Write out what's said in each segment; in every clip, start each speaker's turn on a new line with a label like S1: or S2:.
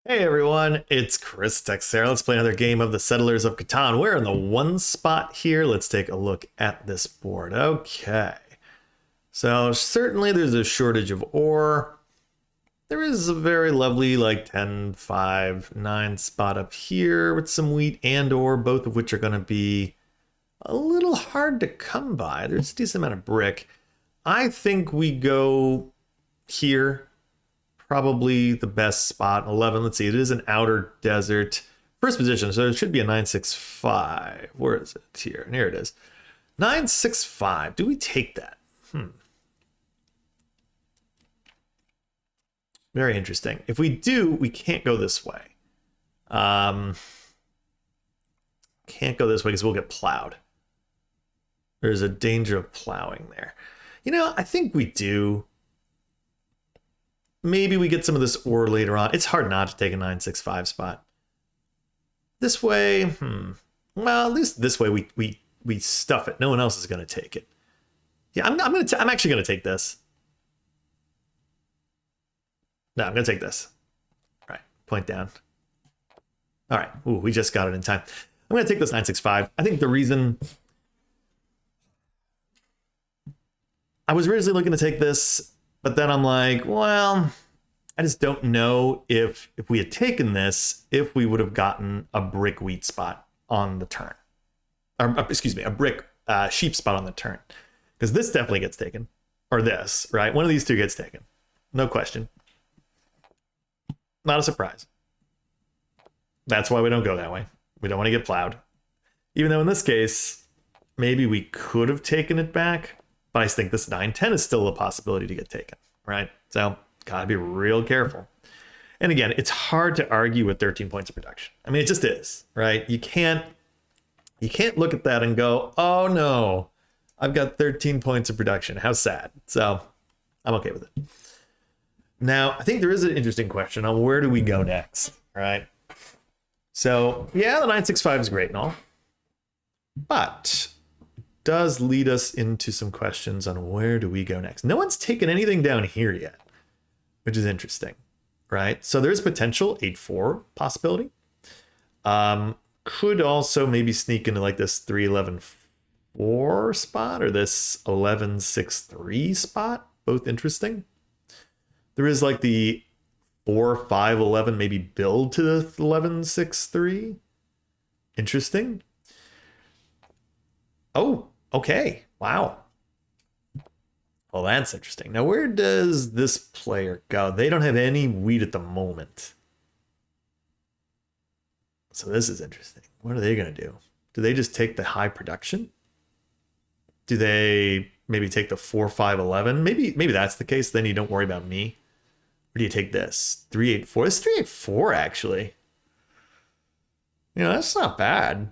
S1: Hey everyone, it's Chris Texera. Let's play another game of the Settlers of Catan. We're in the one spot here. Let's take a look at this board. Okay. So certainly there's a shortage of ore. There is a very lovely like 10, 5, 9 spot up here with some wheat and ore, both of which are going to be a little hard to come by. There's a decent amount of brick. I think we go here. Probably the best spot. 11. Let's see. It is an outer desert. First position. So it should be a 965. Where is it? Here. Here it is. 965. Do we take that? Very interesting. If we do, we can't go this way. Can't go this way because we'll get plowed. There's a danger of plowing there. You know, I think we do. Maybe we get some of this ore later on. It's hard not to take a 965 spot. This way, well, at least this way we stuff it. No one else is going to take it. Yeah, I'm actually going to take this. No, I'm going to take this. All right, point down. All right, ooh, we just got it in time. I'm going to take this 965. I think the reason I was originally looking to take this, but then I'm like, well, I just don't know if we had taken this, if we would have gotten a brick wheat spot on the turn. Or, excuse me, a brick sheep spot on the turn. Because this definitely gets taken. Or this, right? One of these two gets taken. No question. Not a surprise. That's why we don't go that way. We don't want to get plowed. Even though in this case, maybe we could have taken it back. But I think this 910 is still a possibility to get taken, right? So, gotta be real careful. And again, it's hard to argue with 13 points of production. I mean, it just is, right? You can't look at that and go, oh no, I've got 13 points of production. How sad. So, I'm okay with it. Now, I think there is an interesting question on where do we go next, right? So, yeah, the 965 is great and all. But does lead us into some questions on where do we go next. No one's taken anything down here yet, which is interesting, right? So there's potential 8-4 possibility. Could also maybe sneak into like this 3-11-4 spot or this 11-6-3 spot. Both interesting. There is like the 4-5-11 maybe build to the 11-6-3. Interesting. Oh, okay. Wow. Well, that's interesting. Now, where does this player go? They don't have any wheat at the moment. So this is interesting. What are they going to do? Do they just take the high production? Do they maybe take the 4-5-11? Maybe that's the case. Then you don't worry about me. Or do you take this? 3-8-4? It's 3-8-4, actually. You know, that's not bad.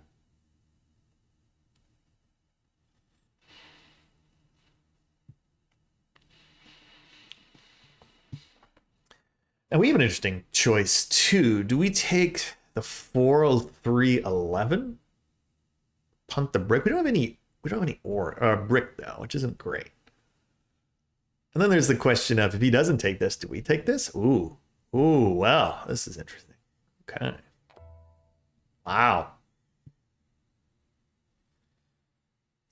S1: Now we have an interesting choice too. Do we take the 4-3-11? Punt the brick. We don't have any ore brick though, which isn't great. And then there's the question of if he doesn't take this, do we take this? Ooh, wow, this is interesting. Okay. Wow.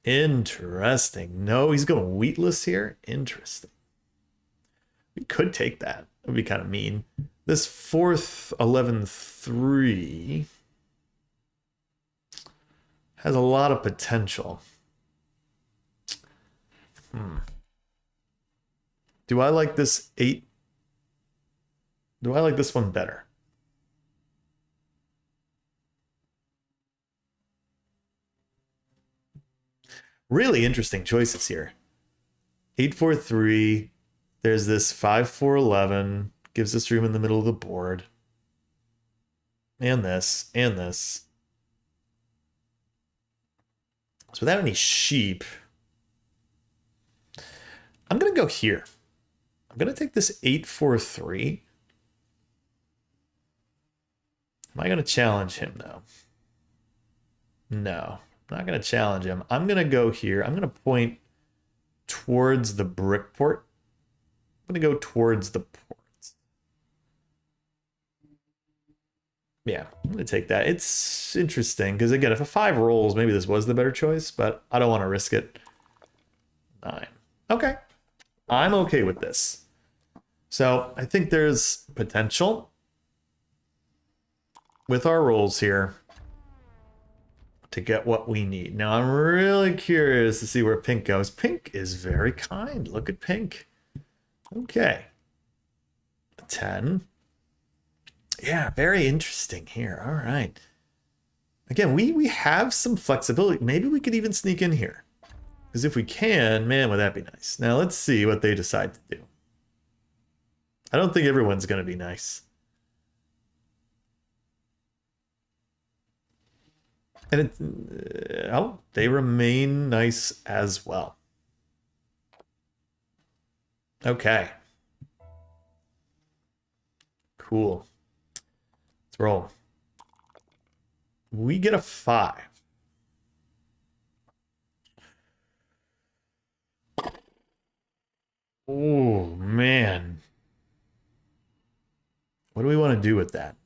S1: Interesting. No, he's going wheatless here. Interesting. We could take that. That would be kind of mean. This 4-11-3 has a lot of potential. Do I like this 8? Do I like this one better? Really interesting choices here. 8-4-3. There's this 5-4-11. Gives us room in the middle of the board. And this. And this. So without any sheep, I'm going to go here. I'm going to take this 8-4-3. Am I going to challenge him, though? No, I'm not going to challenge him. I'm going to go here. I'm going to point towards the brick port. I'm going to go towards the ports. Yeah, I'm gonna take that. It's interesting because again, if a 5 rolls, maybe this was the better choice, but I don't want to risk it. 9. Okay. I'm okay with this. So I think there's potential with our rolls here to get what we need. Now I'm really curious to see where Pink goes. Pink is very kind. Look at Pink. Okay. 10. Yeah, very interesting here. All right. Again, we have some flexibility. Maybe we could even sneak in here. Because if we can, man, would that be nice. Now let's see what they decide to do. I don't think everyone's going to be nice. And oh, they remain nice as well. Okay. Cool. Let's roll. We get a 5. Oh, man. What do we want to do with that?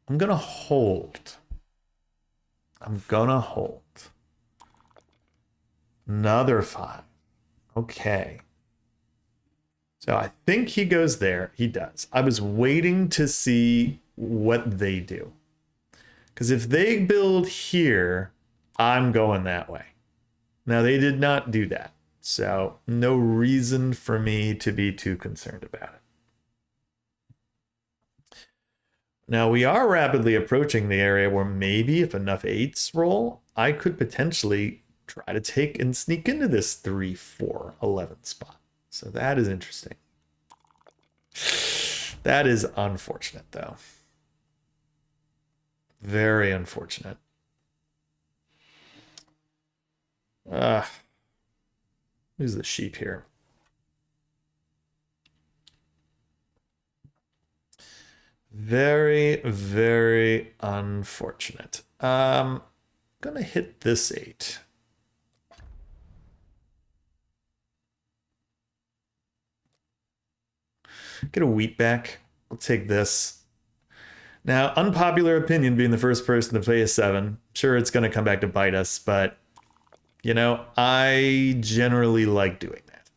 S1: I'm going to hold. I'm going to hold. Another 5. Okay. So I think he goes there. He does. I was waiting to see what they do. Because if they build here, I'm going that way. Now, they did not do that. So no reason for me to be too concerned about it. Now, we are rapidly approaching the area where maybe if enough 8s roll, I could potentially try to take and sneak into this 3, 4, 11 spot. So that is interesting. That is unfortunate, though. Very unfortunate. Who's the sheep here? Very, very unfortunate. Gonna hit this 8. Get a wheat back. I'll take this. Now, unpopular opinion, being the first person to play a 7. Sure, it's going to come back to bite us, but, you know, I generally like doing that.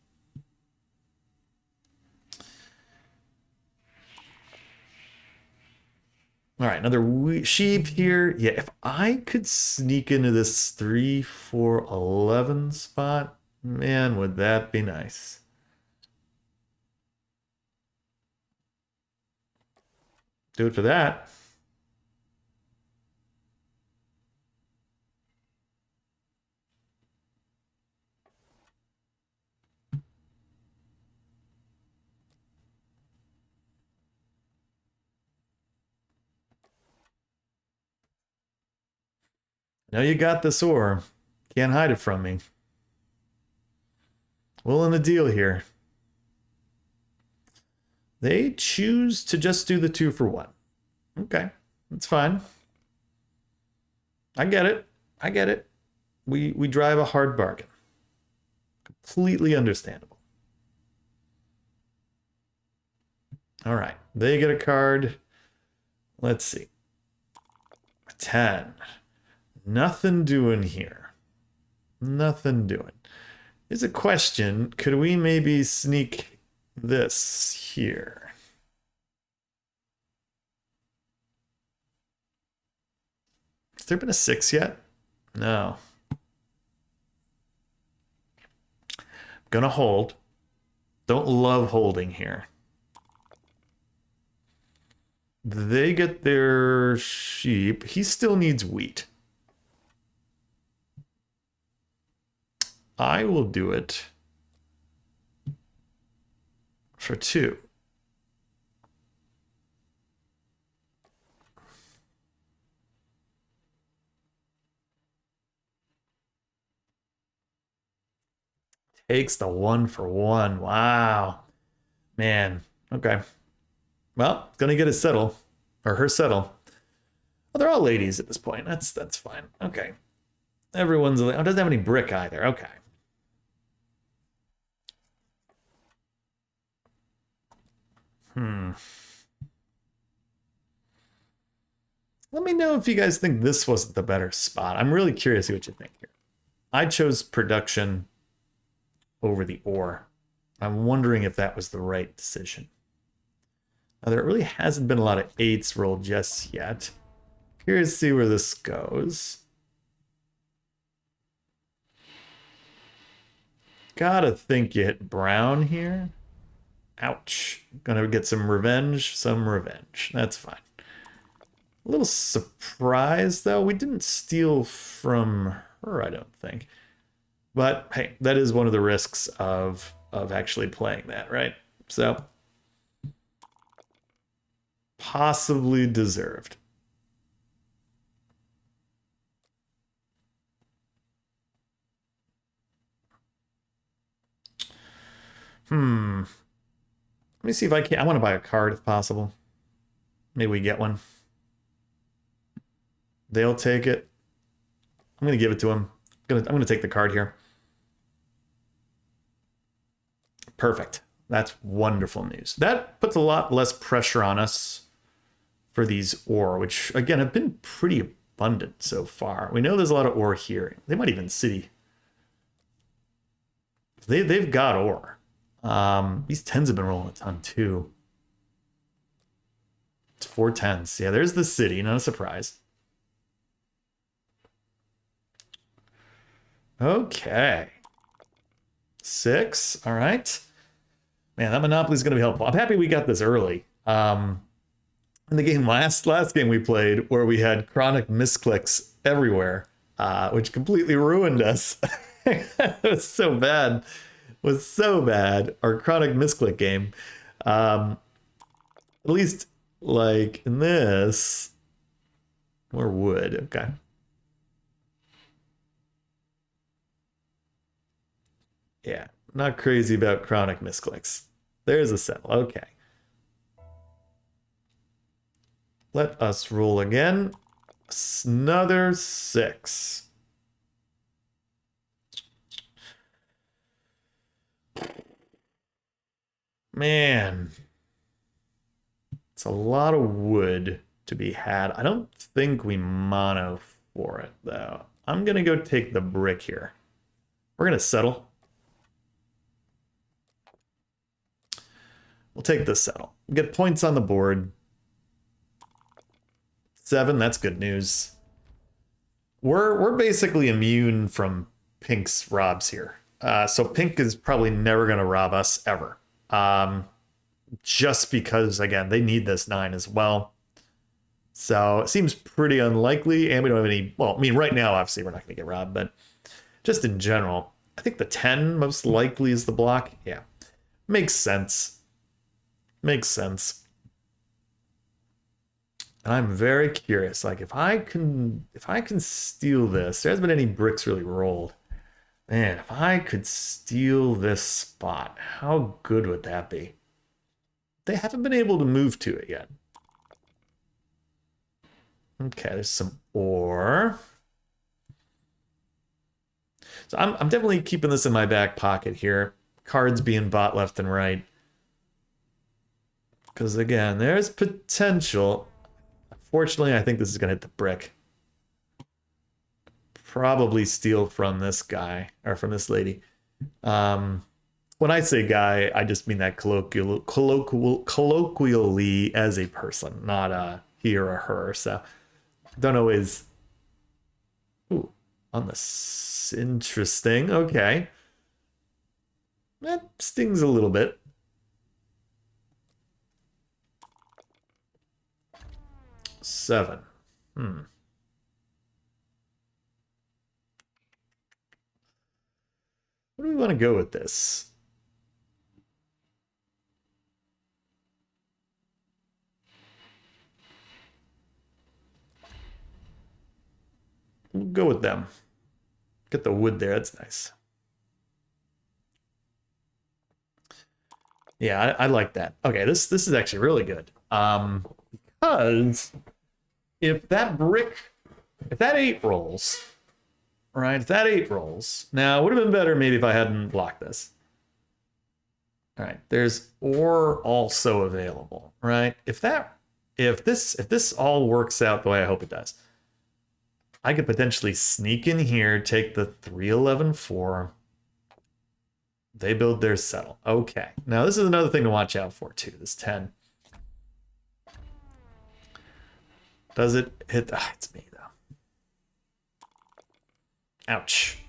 S1: All right, another sheep here. Yeah, if I could sneak into this 3, 4, 11 spot, man, would that be nice. Do it for that. Now you got this ore. Can't hide it from me. Will in the deal here. They choose to just do the 2 for 1. Okay, that's fine. I get it. I get it. We drive a hard bargain. Completely understandable. All right, they get a card. Let's see. 10. Nothing doing here. Nothing doing. Here's a question. Could we maybe sneak this here? Has there been a 6 yet? No. Gonna hold. Don't love holding here. They get their sheep. He still needs wheat. I will do it for 2. Takes the 1 for 1. Wow. Man. Okay. Well, gonna get his settle. Or her settle. Oh, they're all ladies at this point. That's fine. Okay. Everyone's... Oh, doesn't have any brick either. Okay. Hmm. Let me know if you guys think this wasn't the better spot. I'm really curious to see what you think here. I chose production over the ore. I'm wondering if that was the right decision. Now, there really hasn't been a lot of 8s rolled just yet. Curious to see where this goes. Gotta think you hit brown here. Ouch. Gonna get some revenge. That's fine. A little surprised, though. We didn't steal from her, I don't think. But hey, that is one of the risks of actually playing that, right? So possibly deserved. Let me see if I can. I want to buy a card if possible. Maybe we get one. They'll take it. I'm gonna give it to him. I'm gonna take the card here. Perfect. That's wonderful news. That puts a lot less pressure on us for these ore, which again have been pretty abundant so far. We know there's a lot of ore here. They might even city. They've got ore. These 10s have been rolling a ton too. It's 4 10s. Yeah, there's the city, not a surprise. Okay. 6. All right. Man, that Monopoly is going to be helpful. I'm happy we got this early. In the game last game we played, where we had chronic misclicks everywhere, which completely ruined us. It was so bad. Our chronic misclick game. At least, like in this, more wood. Okay. Yeah, not crazy about chronic misclicks. There's a settle. Okay. Let us roll again. Another 6. Man. It's a lot of wood to be had. I don't think we mono for it, though. I'm going to go take the brick here. We're going to settle. We'll take this settle. We'll get points on the board. 7, that's good news. We're basically immune from Pink's robs here. So Pink is probably never going to rob us ever. Just because, again, they need this 9 as well. So it seems pretty unlikely, and we don't have any... Well, I mean, right now, obviously, we're not going to get robbed, but just in general, I think the 10 most likely is the block. Yeah, makes sense. Makes sense. And I'm very curious, like if I can steal this, there hasn't been any bricks really rolled. Man, if I could steal this spot, how good would that be? They haven't been able to move to it yet. Okay, there's some ore. So I'm definitely keeping this in my back pocket here. Cards being bought left and right. Because again, there's potential. Fortunately, I think this is going to hit the brick. Probably steal from this guy, or from this lady. When I say guy, I just mean that colloquially as a person, not a he or a her. So don't always... Ooh, on this. Interesting. Okay. That stings a little bit. Seven. What do we want to go with this? We'll go with them. Get the wood there. That's nice. Yeah, I like that. Okay, this is actually really good. Because if that 8 rolls, right? If that 8 rolls, now it would have been better maybe if I hadn't blocked this. All right, there's ore also available, right? If this all works out the way I hope it does, I could potentially sneak in here, take the 311-4. They build their settle. Okay. Now this is another thing to watch out for too. This 10. Does it hit? It's me though. Ouch.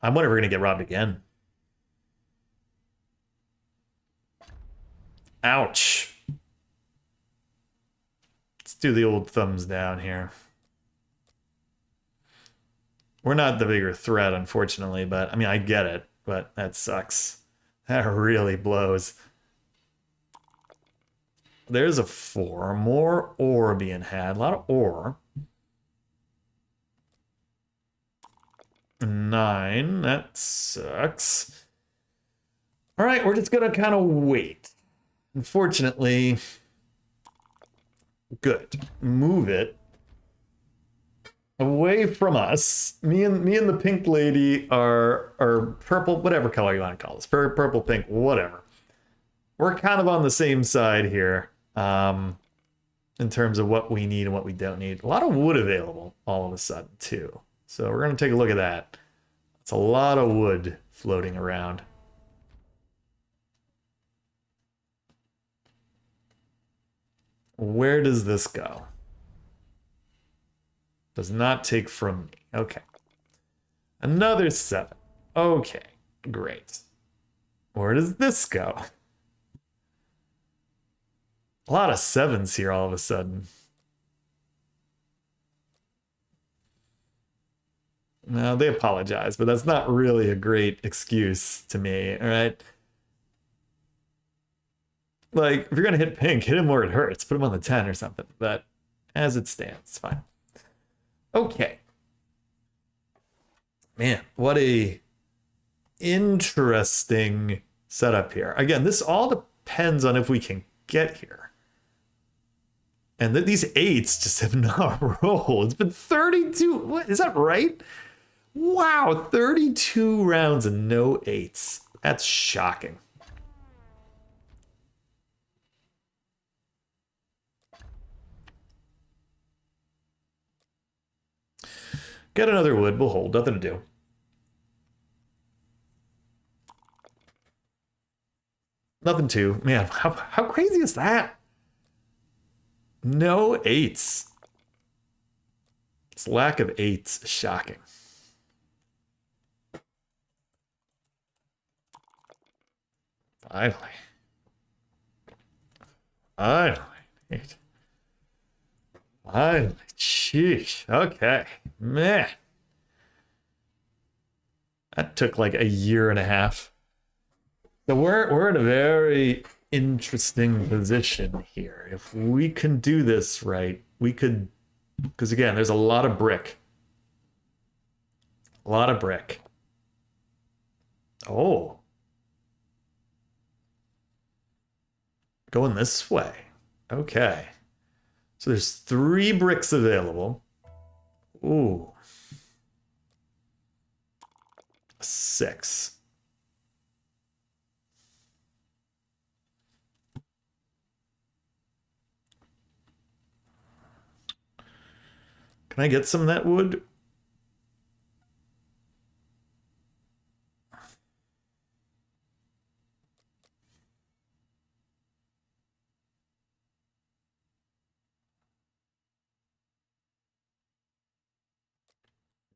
S1: I'm wondering if we're gonna get robbed again. Ouch. Let's do the old thumbs down here. We're not the bigger threat, unfortunately, but I mean, I get it, but that sucks. That really blows. There's a 4. More ore being had. A lot of ore. 9. That sucks. All right, we're just going to kind of wait. Unfortunately, good. Move it away from us. Me and the pink lady are purple, whatever color you want to call this. Purple, pink, whatever. We're kind of on the same side here in terms of what we need and what we don't need. A lot of wood available all of a sudden too. So we're going to take a look at that. It's a lot of wood floating around. Where does this go? Does not take from me. Okay. Another 7. Okay, great. Where does this go? A lot of 7s here all of a sudden. No, they apologize, but that's not really a great excuse to me, all right? Like, if you're going to hit pink, hit him where it hurts. Put him on the 10 or something. But as it stands, it's fine. Okay. Man, what a interesting setup here. Again, this all depends on if we can get here. And that these 8s just have not rolled. It's been 32. What is that right? Wow, 32 rounds and no 8s. That's shocking. Get another wood. We'll hold. Nothing to do. Nothing to. Man, how crazy is that? No 8s. This lack of 8s is shocking. Finally. Finally. Finally. Sheesh. Okay. Man. That took like a year and a half. So we're in a very interesting position here. If we can do this right, we could, because again, there's a lot of brick. A lot of brick. Oh. Going this way. Okay. So there's 3 bricks available. Ooh. 6. Can I get some of that wood?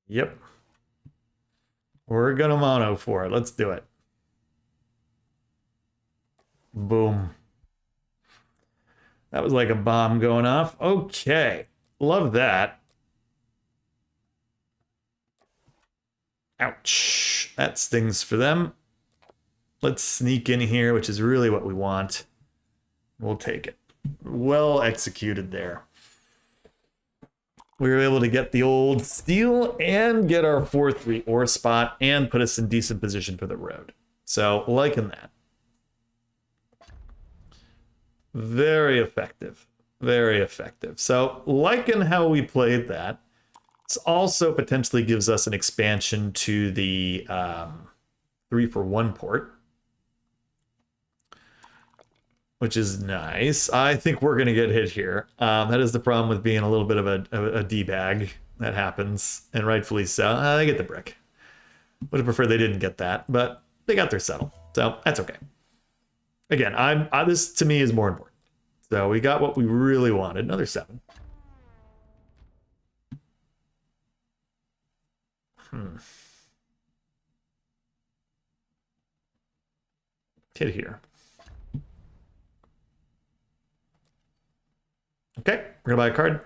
S1: Yep. We're gonna mono for it. Let's do it. Boom. That was like a bomb going off. Okay. Love that. Ouch. That stings for them. Let's sneak in here, which is really what we want. We'll take it. Well executed there. We were able to get the old steal and get our 4-3 ore spot and put us in decent position for the road. So, liking that. Very effective. Very effective. So, liking how we played that. This also potentially gives us an expansion to the 3-for-1 port, which is nice. I think we're going to get hit here. That is the problem with being a little bit of a D-bag. That happens, and rightfully so. They get the brick. Would have preferred they didn't get that, but they got their settle, so that's okay. Again, this to me is more important. So we got what we really wanted. Another 7. Hit here. Okay, we're gonna buy a card.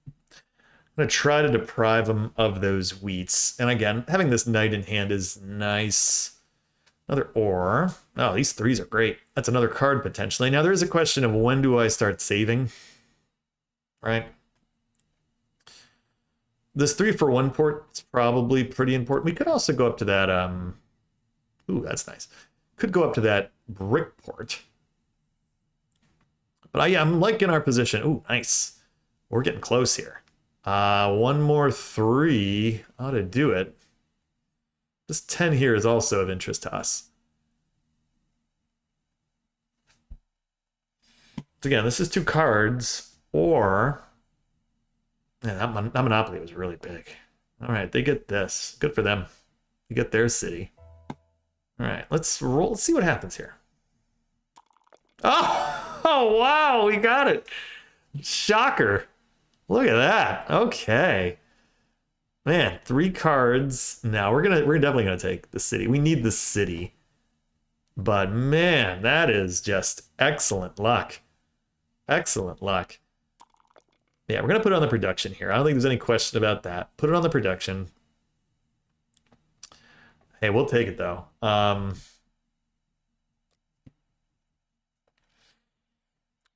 S1: I'm gonna try to deprive them of those wheats. And again, having this knight in hand is nice. Another ore. Oh, these 3s are great. That's another card potentially. Now there is a question of when do I start saving? Right? This 3-for-1 port is probably pretty important. We could also go up to that, ooh, that's nice. Could go up to that brick port. But yeah, I'm liking our position. Ooh, nice. We're getting close here. One more 3 ought to do it. This 10 here is also of interest to us. So again, this is 2 cards, or... Man, that Monopoly was really big. All right, they get this. Good for them. You get their city. All right, let's roll. Let's see what happens here. Oh, wow, we got it. Shocker. Look at that. Okay. Man, 3 cards. Now we're definitely gonna take the city. We need the city. But man, that is just excellent luck. Excellent luck. Yeah, we're gonna put it on the production here. I don't think there's any question about that. Put it on the production. Hey, we'll take it though.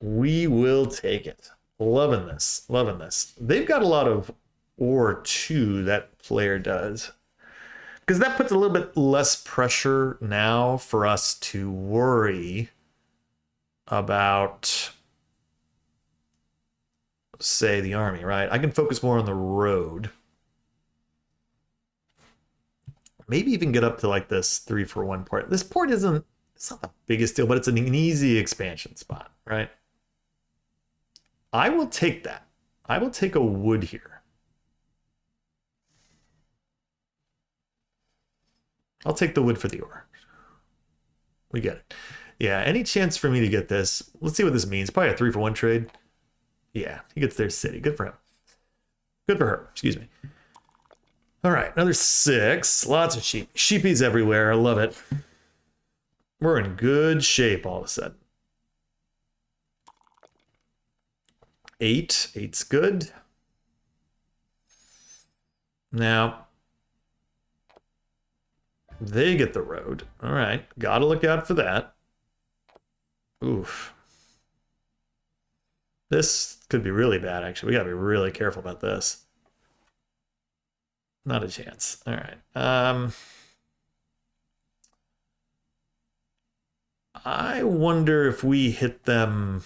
S1: We will take it. Loving this. Loving this. They've got a lot of ore too, that player does. Because that puts a little bit less pressure now for us to worry about, say, the army, right? I can focus more on the road. Maybe even get up to like this 3-for-1 port. This port it's not the biggest deal, but it's an easy expansion spot, right? I will take that. I will take a wood here. I'll take the wood for the ore. We get it. Yeah, any chance for me to get this? Let's see what this means. Probably a 3-for-1 trade. Yeah, he gets their city. Good for him. Good for her. Excuse me. All right, another 6. Lots of sheep. Sheepies everywhere. I love it. We're in good shape all of a sudden. 8. 8's good. Now, they get the road. All right, gotta look out for that. Oof. This could be really bad, actually. We gotta be really careful about this. Not a chance. All right. I wonder if we hit them.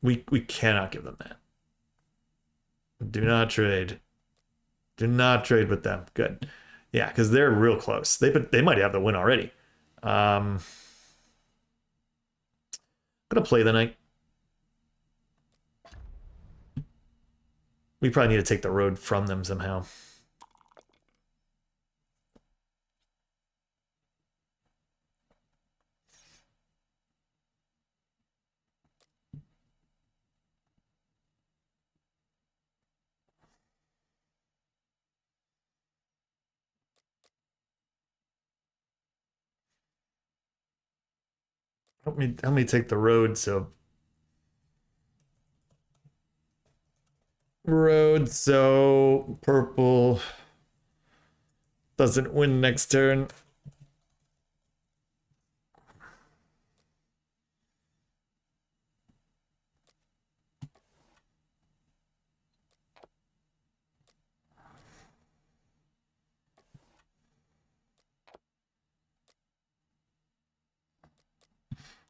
S1: We cannot give them that. Do not trade. Do not trade with them. Good. Yeah, because they're real close. They might have the win already. I'm gonna play the knight. We probably need to take the road from them somehow. Help me take the road so purple doesn't win next turn.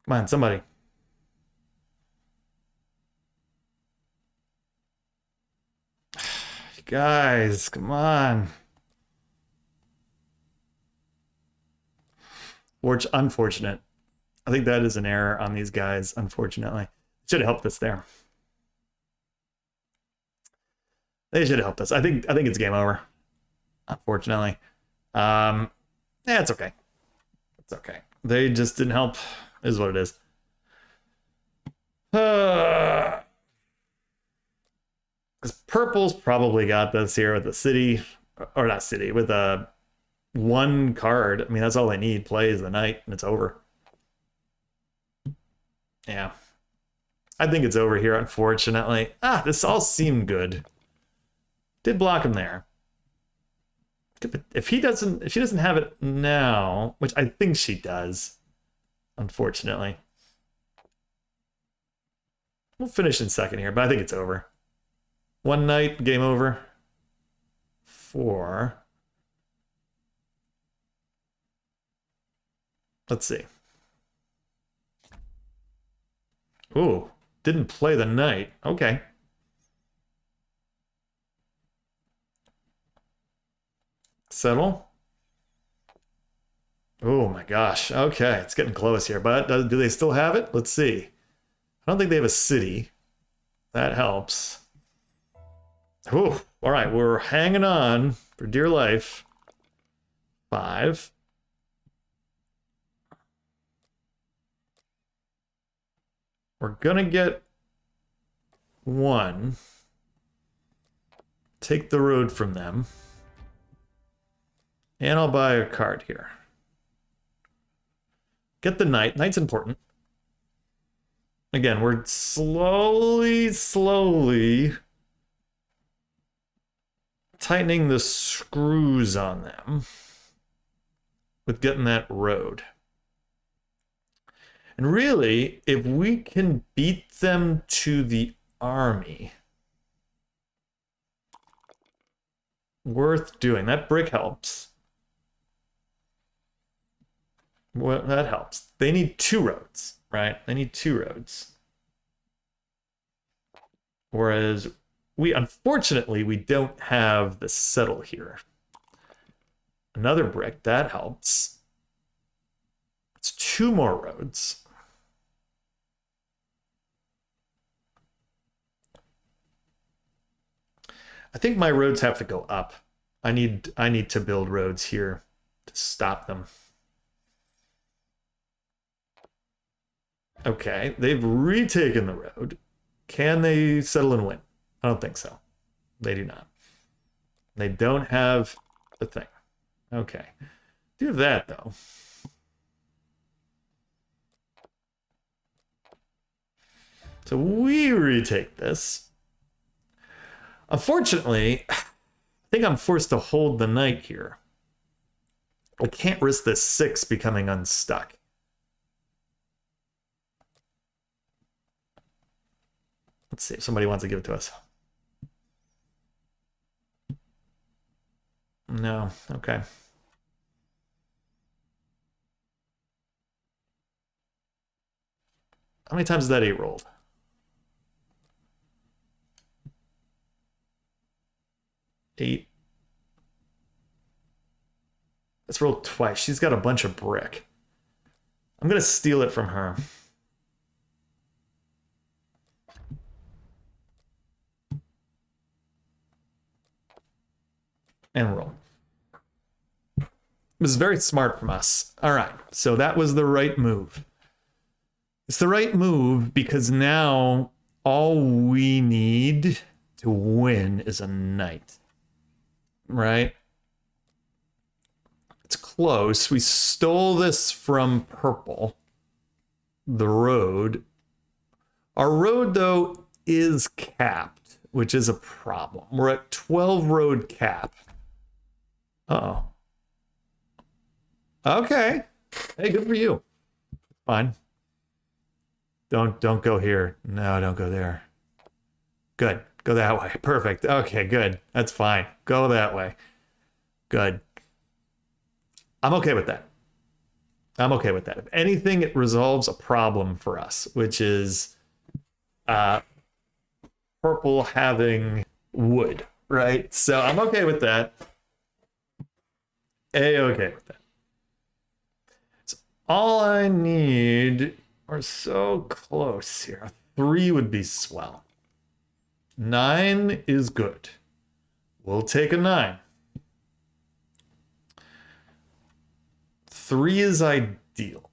S1: Come on, somebody. Guys, come on. Unfortunate. I think that is an error on these guys, unfortunately. Should have helped us there. They should have helped us. I think it's game over, unfortunately. Yeah, it's okay. It's okay. They just didn't help, is what it is. Because purple's probably got this here with the city, or not city, with a one card. I mean, that's all they need. Plays the knight, and it's over. Yeah. I think it's over here, unfortunately. This all seemed good. Did block him there. If she doesn't have it now, which I think she does, unfortunately. We'll finish in second here, but I think it's over. One night, game over. 4. Let's see. Ooh, didn't play the knight. Okay. Settle. Oh my gosh. Okay, it's getting close here. But do they still have it? Let's see. I don't think they have a city. That helps. Ooh, all right, we're hanging on for dear life. 5. We're gonna get 1. Take the road from them. And I'll buy a card here. Get the knight. Knight's important. Again, we're slowly tightening the screws on them with getting that road. And really, if we can beat them to the army, worth doing. That brick helps. Well, that helps. They need 2 roads, right? They need 2 roads. Whereas unfortunately, we don't have the settle here. Another brick, that helps. It's 2 more roads. I think my roads have to go up. I need to build roads here to stop them. Okay, they've retaken the road. Can they settle and win? I don't think so. They do not. They don't have the thing. Okay. Do have that, though. So we retake this. Unfortunately, I think I'm forced to hold the knight here. I can't risk this 6 becoming unstuck. Let's see if somebody wants to give it to us. No, okay. How many times has that 8 rolled? 8. Let's roll twice. She's got a bunch of brick. I'm gonna steal it from her. And roll. It was very smart from us. All right, so that was the right move. It's the right move because now all we need to win is a knight. Right? It's close. We stole this from purple. The road. Our road, though, is capped, which is a problem. We're at 12 road cap. Uh-oh. Okay. Hey, good for you. Fine. Don't go here. No, don't go there. Good. Go that way. Perfect. Okay, good. That's fine. Go that way. Good. I'm okay with that. I'm okay with that. If anything, it resolves a problem for us, which is purple having wood, right? So I'm okay with that. Okay with that. So All I need, we're so close here. 3 would be swell. 9 is good. We'll take a 9. 3 is ideal.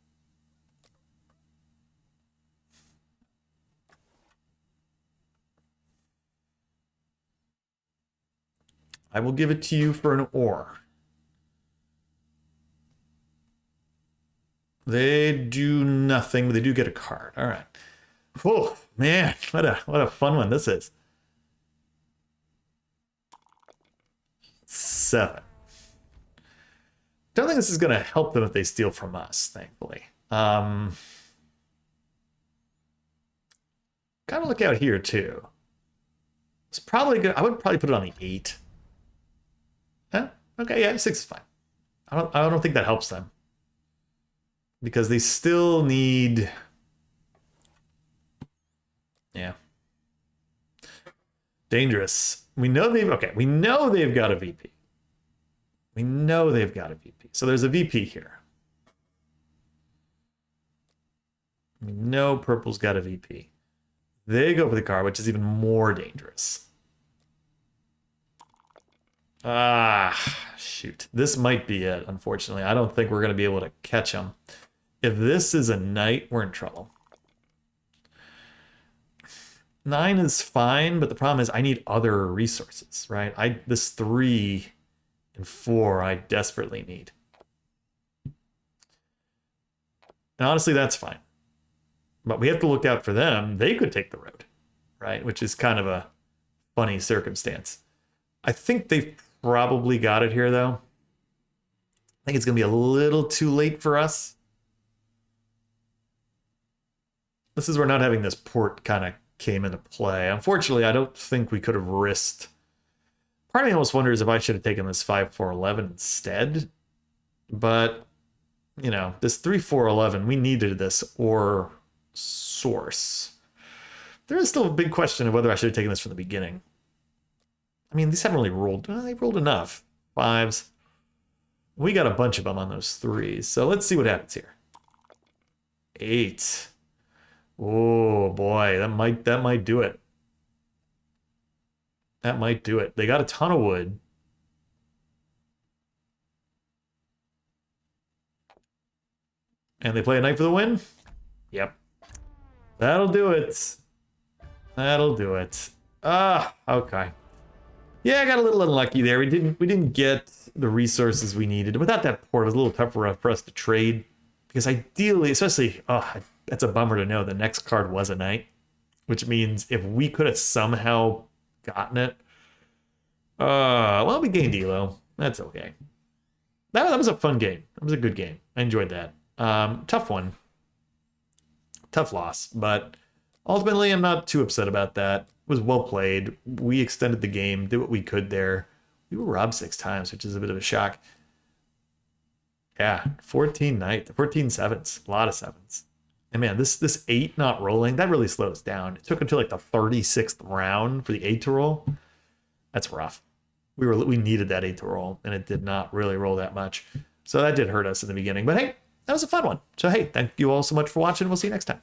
S1: I will give it to you for an ore. They do nothing, but they do get a card. All right. Oh man, what a fun one this is. 7. Don't think this is going to help them if they steal from us, thankfully. Gotta look out here too. It's probably good. I would probably put it on the 8. Huh? Okay, yeah, 6 is fine. I don't think that helps them. Because they still need... Yeah. Dangerous. We know they've got a VP. We know they've got a VP. So there's a VP here. We know purple's got a VP. They go for the card, which is even more dangerous. Ah, shoot. This might be it, unfortunately. I don't think we're going to be able to catch them. If this is a knight, we're in trouble. 9 is fine, but the problem is I need other resources, right? This 3 and 4 I desperately need. And honestly, that's fine. But we have to look out for them. They could take the road, right? Which is kind of a funny circumstance. I think they've probably got it here, though. I think it's going to be a little too late for us. This is where not having this port kind of came into play. Unfortunately, I don't think we could have risked. Part of me almost wonders if I should have taken this 5-4-11 instead. But, you know, this 3-4-11, we needed this or source. There is still a big question of whether I should have taken this from the beginning. I mean, these haven't really rolled. They've rolled enough. 5s. We got a bunch of them on those 3s. So let's see what happens here. 8. Oh boy, that might do it. That might do it. They got a ton of wood. And they play a knight for the win? Yep. That'll do it. That'll do it. Ah, okay. Yeah, I got a little unlucky there. We didn't get the resources we needed. Without that port, it was a little tougher for us to trade. Because ideally, especially, that's a bummer to know the next card was a knight. Which means if we could have somehow gotten it, well, we gained Elo. That's okay. That was a fun game. That was a good game. I enjoyed that. Tough one. Tough loss. But ultimately, I'm not too upset about that. It was well played. We extended the game, did what we could there. We were robbed 6 times, which is a bit of a shock. Yeah, 14 sevens. A lot of 7s. And man, this 8 not rolling, that really slowed us down. It took until like the 36th round for the 8 to roll. That's rough. We needed that 8 to roll, and it did not really roll that much. So that did hurt us in the beginning. But hey, that was a fun one. So hey, thank you all so much for watching. We'll see you next time.